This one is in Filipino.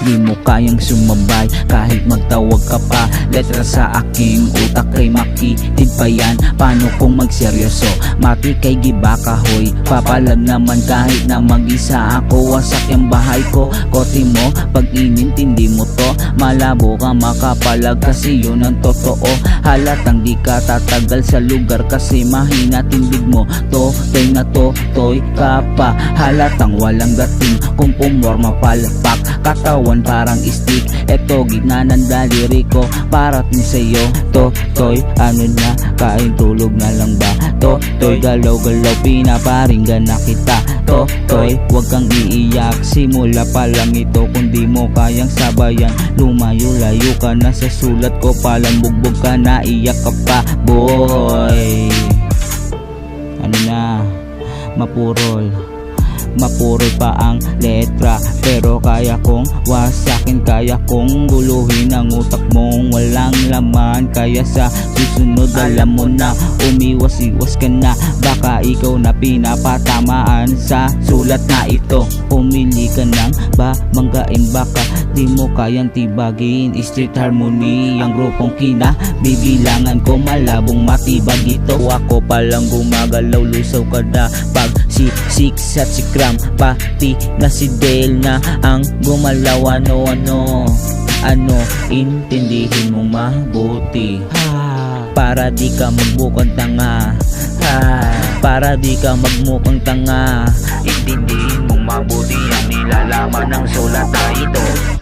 di mo kayang sumabay kahit magtawag ka pa. Letra sa aking utak kay makitid pa yan. Paano kung magseryoso? Mati kay giba kahoy. Papalag naman kahit na mag-isa ako. Wasak yung bahay ko. Kote mo pag inintindi mo to. Malabo ka makapalag kasi yun ang totoo. Halatang di ka tatagal sa lugar kasi mahina tindig mo. Toy na toy ka pa. Halatang walang dating kung pumorma palpak. Katawan parang stick. Eto gitna ng daliri ko parating sa'yo. Toy ano na kain tulog na lang ba? Toy galaw-galaw pinaparinggan na kita. Toy wag kang iiyak. Simula pa lang ito kung di mo kayang sabayan. Lumayo-layo ka na sa sulat ko. Palang bugbog ka na iyak ka pa boy. Ano na mapurol pa ang letra pero kaya kong wasakin, kaya kong guluhin ang utak mong walang laman. Kaya sa susunod alam mo na umiwas-iwas ka na. Baka ikaw na pinapatamaan sa sulat na ito. Pumili ka ng manggain baka di mo kayang tibagin. Street harmony ang grupong kinabibilangan ko. Malabong matibag ito. Ako palang gumagalaw, lusaw ka na pag si Six at si Cram, pati na si Dale na ang gumalaw. Ano intindihin mo mabuti para di ka magbukang tanga. Para di ka magmukhang tanga. Intindihin mo mabuti ang nilalaman ng sulat na ito.